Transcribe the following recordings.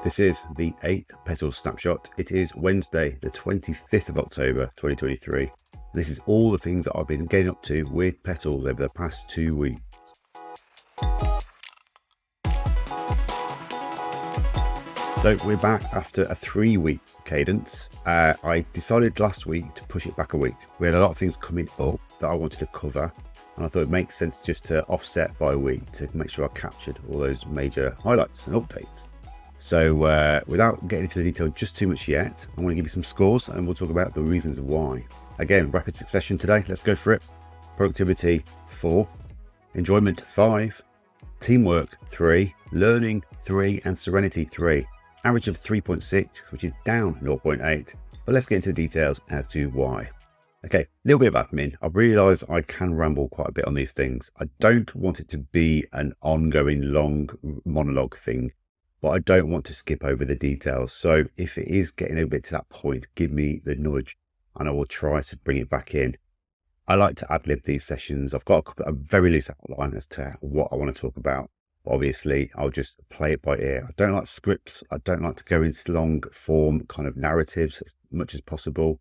This is the 8th PETALS Snapshot. It is Wednesday, the 25th of October, 2023. This is all the things that I've been getting up to with PETALS over the past 2 weeks. So we're back after a 3-week cadence. I decided last week to push it back a week. We had a lot of things coming up that I wanted to cover, and I thought it makes sense just to offset by a week to make sure I captured all those major highlights and updates. So without getting into the detail just too much yet, I want to give you some scores and we'll talk about the reasons why. Again, rapid succession today. Let's go for it. Productivity 4, enjoyment 5, teamwork 3, learning 3, and serenity 3. Average of 3.6, which is down 0.8. But let's get into the details as to why. Okay, a little bit of admin. I realise I can ramble quite a bit on these things. I don't want it to be an ongoing long monologue thing, but I don't want to skip over the details. So if it is getting a bit to that point, give me the nudge and I will try to bring it back in. I like to ad-lib these sessions. I've got a very loose outline as to what I want to talk about. Obviously, I'll just play it by ear. I don't like scripts. I don't like to go into long form kind of narratives as much as possible.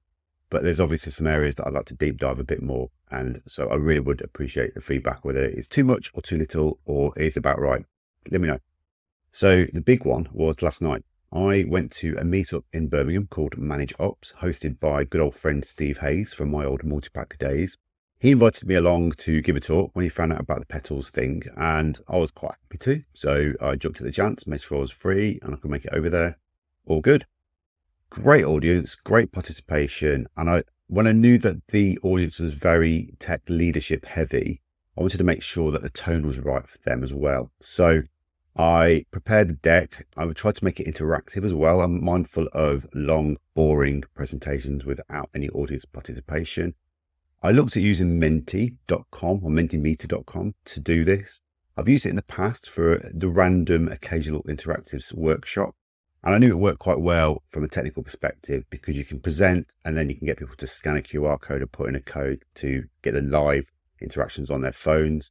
But there's obviously some areas that I'd like to deep dive a bit more. And so I really would appreciate the feedback, whether it's too much or too little or is about right. Let me know. So the big one was last night. I went to a meetup in Birmingham called ManageOps, hosted by good old friend Steve Hayes from my old multipack days. He invited me along to give a talk when he found out about the PETALS thing, and I was quite happy to. So I jumped at the chance, made sure I was free and I could make it over there. All good. Great audience, great participation. And when I knew that the audience was very tech leadership heavy, I wanted to make sure that the tone was right for them as well. So I prepared a deck. I would try to make it interactive as well. I'm mindful of long, boring presentations without any audience participation. I looked at using menti.com or mentimeter.com to do this. I've used it in the past for the random occasional interactives workshop. And I knew it worked quite well from a technical perspective because you can present and then you can get people to scan a QR code or put in a code to get the live interactions on their phones.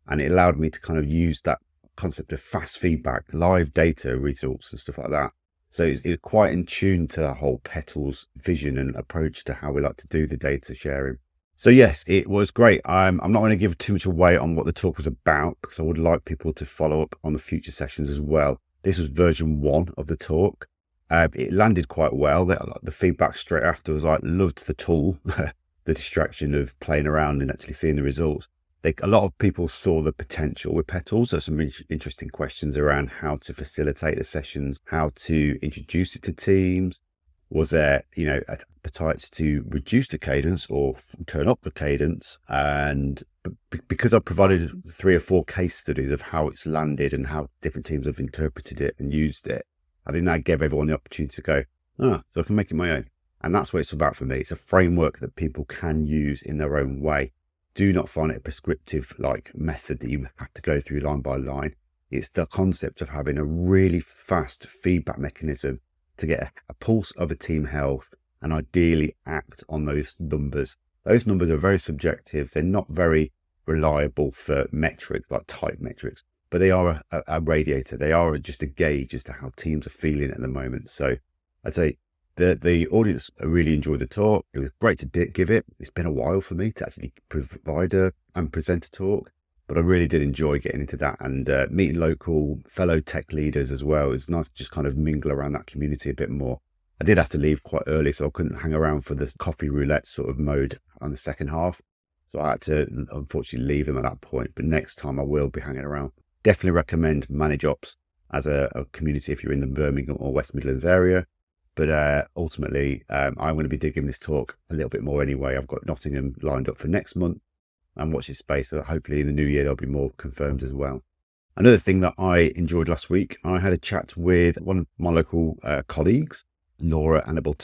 And it allowed me to kind of use that concept of fast feedback, live data results and stuff like that. So it was quite in tune to the whole PETALS vision and approach to how we like to do the data sharing. So yes, it was great. I'm not going to give too much away on what the talk was about because I would like people to follow up on the future sessions as well. This was version 1 of the talk. It landed quite well. The feedback straight after was like, loved the tool, the distraction of playing around and actually seeing the results. A lot of people saw the potential with PETALS. There's some interesting questions around how to facilitate the sessions, how to introduce it to teams. Was there, appetites to reduce the cadence or turn up the cadence? And because I provided 3 or 4 case studies of how it's landed and how different teams have interpreted it and used it, I think that gave everyone the opportunity to go, so I can make it my own. And that's what it's about for me. It's a framework that people can use in their own way. Do not find it a prescriptive method that you have to go through line by line. It's the concept of having a really fast feedback mechanism to get a pulse of a team health and ideally act on those numbers. Those numbers are very subjective. They're not very reliable for metrics like type metrics, but they are a radiator. They are just a gauge as to how teams are feeling at the moment. So I'd say the audience really enjoyed the talk. It was great to give it. It's been a while for me to actually provide and present a talk, but I really did enjoy getting into that and meeting local fellow tech leaders as well. It's nice to just kind of mingle around that community a bit more. I did have to leave quite early, so I couldn't hang around for the coffee roulette sort of mode on the second half. So I had to unfortunately leave them at that point, but next time I will be hanging around. Definitely recommend ManageOps as a community if you're in the Birmingham or West Midlands area. But ultimately, I'm going to be digging this talk a little bit more anyway. I've got Nottingham lined up for next month and watch this space. So hopefully in the new year, there'll be more confirmed as well. Another thing that I enjoyed last week, I had a chat with one of my local colleagues, Laura Annabel.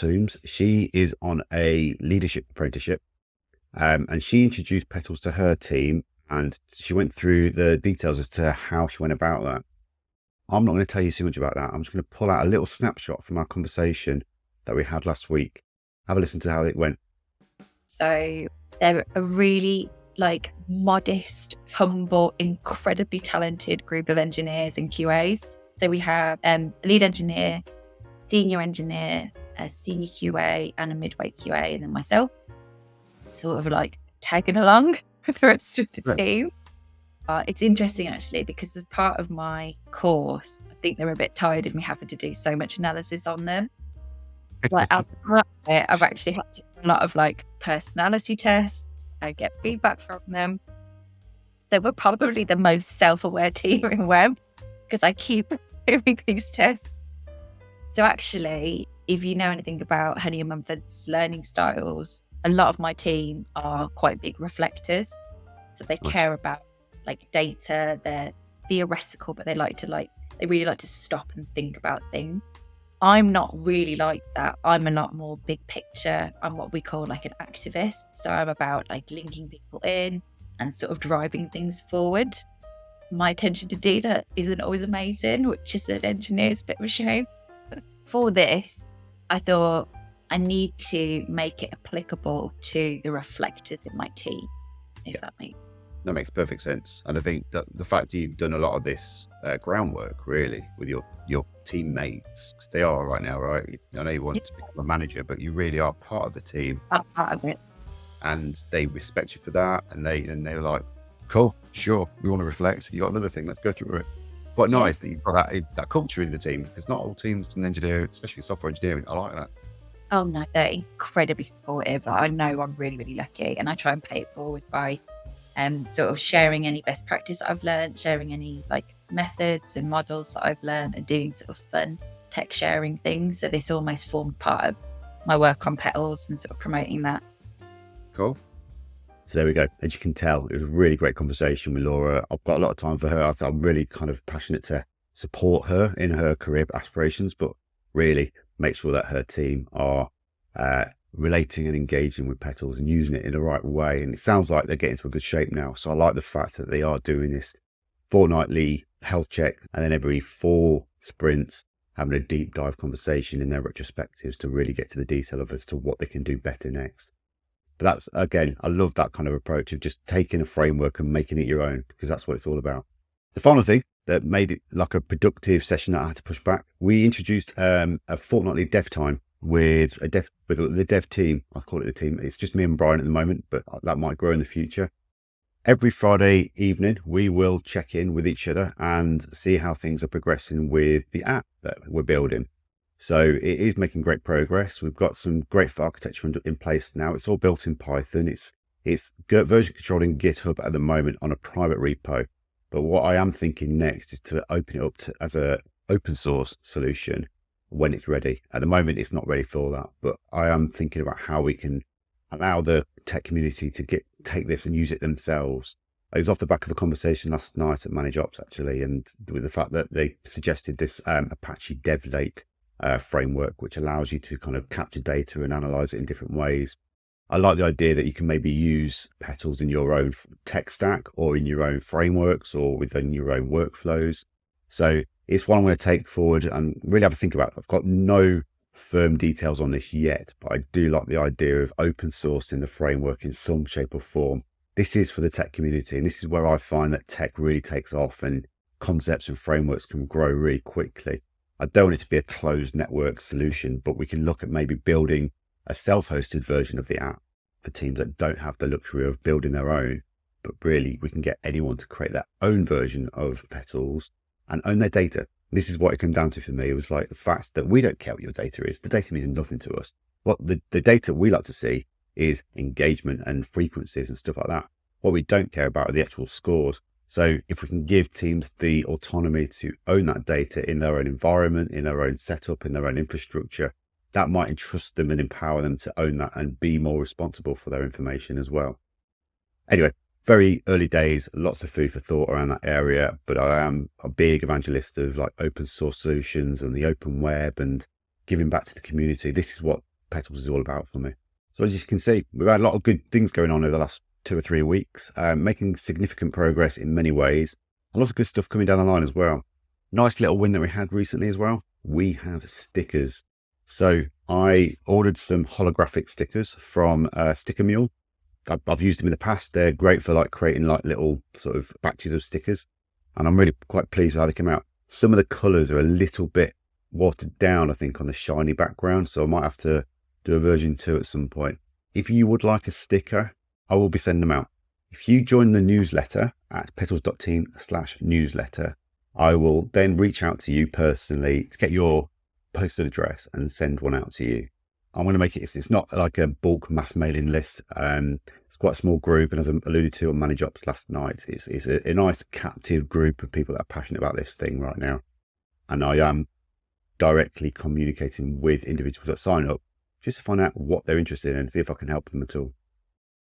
She is on a leadership apprenticeship and she introduced PETALS to her team and she went through the details as to how she went about that. I'm not going to tell you too much about that. I'm just going to pull out a little snapshot from our conversation that we had last week. Have a listen to how it went. So they're a really modest, humble, incredibly talented group of engineers and QAs. So we have a lead engineer, senior engineer, a senior QA, and a midweight QA, and then myself, sort of like tagging along with the rest of the team. It's interesting actually, because as part of my course, I think they're a bit tired of me having to do so much analysis on them. Like as part of it, I've actually had to do a lot of like personality tests. I get feedback from them. So we're probably the most self-aware team in web, because I keep doing these tests. So actually, if you know anything about Honey and Mumford's learning styles, a lot of my team are quite big reflectors. So they care about like data, they're theoretical, but they really like to stop and think about things. I'm not really like that. I'm a lot more big picture. I'm what we call like an activist. So I'm about like linking people in and sort of driving things forward. My attention to data isn't always amazing, which is an engineer's bit of a shame. For this, I thought I need to make it applicable to the reflectors in my team, if that makes sense. That makes perfect sense. And I think that the fact that you've done a lot of this groundwork really with your teammates, because they are right now, right? I know you want to become a manager, but you really are part of the team. I'm part of it. And they respect you for that. And they're like, cool, sure, we want to reflect. You got another thing, let's go through it. Quite nice that you've got that culture in the team, because not all teams in engineering, especially software engineering, are like that. Oh no, they're incredibly supportive. I know I'm really, really lucky, and I try and pay it forward by sort of sharing any best practice that I've learned, sharing any like methods and models that I've learned, and doing sort of fun tech sharing things. So this almost formed part of my work on Petals and sort of promoting that. Cool. So there we go. As you can tell, it was a really great conversation with Laura. I've got a lot of time for her. I'm really kind of passionate to support her in her career aspirations, but really make sure that her team are relating and engaging with Petals and using it in the right way. And it sounds like they're getting to a good shape now. So I like the fact that they are doing this fortnightly health check, and then every 4 sprints having a deep dive conversation in their retrospectives to really get to the detail of as to what they can do better next. But that's, again, I love that kind of approach of just taking a framework and making it your own, because that's what it's all about. The final thing that made it like a productive session that I had to push back, we introduced a fortnightly dev time with the dev team. I call it the team. It's just me and Brian at the moment, but that might grow in the future. Every Friday evening, we will check in with each other and see how things are progressing with the app that we're building. So it is making great progress. We've got some great architecture in place now. It's all built in Python. It's version controlled in GitHub at the moment on a private repo. But what I am thinking next is to open it up as a open source solution when it's ready. At the moment, it's not ready for that, but I am thinking about how we can allow the tech community to take this and use it themselves. I was off the back of a conversation last night at ManageOps actually, and with the fact that they suggested this Apache Dev Lake framework, which allows you to kind of capture data and analyze it in different ways. I like the idea that you can maybe use Petals in your own tech stack or in your own frameworks or within your own workflows. So it's one I'm going to take forward and really have a think about. I've got no firm details on this yet, but I do like the idea of open sourcing the framework in some shape or form. This is for the tech community, and this is where I find that tech really takes off and concepts and frameworks can grow really quickly. I don't want it to be a closed network solution, but we can look at maybe building a self-hosted version of the app for teams that don't have the luxury of building their own. But really, we can get anyone to create their own version of Petals and own their data. This is what it came down to for me. It was like the fact that we don't care what your data is. The data means nothing to us. What the data we like to see is engagement and frequencies and stuff like that. What we don't care about are the actual scores. So if we can give teams the autonomy to own that data in their own environment, in their own setup, in their own infrastructure, that might entrust them and empower them to own that and be more responsible for their information as well. Anyway, very early days, lots of food for thought around that area, but I am a big evangelist of like open source solutions and the open web and giving back to the community. This is what Petals is all about for me. So as you can see, we've had a lot of good things going on over the last 2 or 3 weeks, making significant progress in many ways. A lot of good stuff coming down the line as well. Nice little win that we had recently as well. We have stickers. So I ordered some holographic stickers from Sticker Mule. I've used them in the past. They're great for like creating like little sort of batches of stickers. And I'm really quite pleased with how they came out. Some of the colours are a little bit watered down, I think, on the shiny background, so I might have to do a version 2 at some point. If you would like a sticker, I will be sending them out. If you join the newsletter at petals.team/newsletter, I will then reach out to you personally to get your postal address and send one out to you. I'm going to make it's not like a bulk mass mailing list. It's quite a small group, and as I alluded to on ManageOps last night, it's a nice captive group of people that are passionate about this thing right now. And I am directly communicating with individuals that sign up just to find out what they're interested in and see if I can help them at all.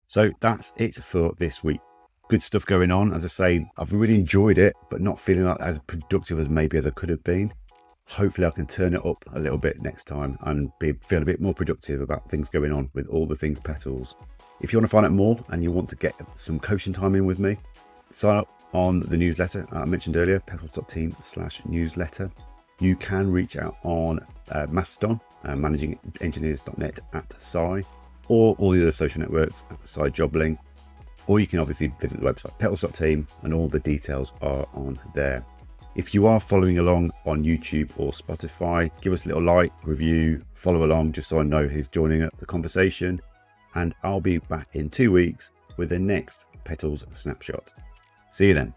So that's it for this week. Good stuff going on. As I say, I've really enjoyed it, but not feeling like as productive as maybe as I could have been. Hopefully I can turn it up a little bit next time and feel a bit more productive about things going on with all the things Petals. If you want to find out more and you want to get some coaching time in with me, sign up on the newsletter I mentioned earlier, petals.team/newsletter. You can reach out on Mastodon, managingengineers.net@sci, or all the other social networks at Sci Jobling, or you can obviously visit the website petals.team and all the details are on there. If you are following along on YouTube or Spotify, give us a little like, review, follow along just so I know who's joining the conversation. And I'll be back in 2 weeks with the next Petals Snapshot. See you then.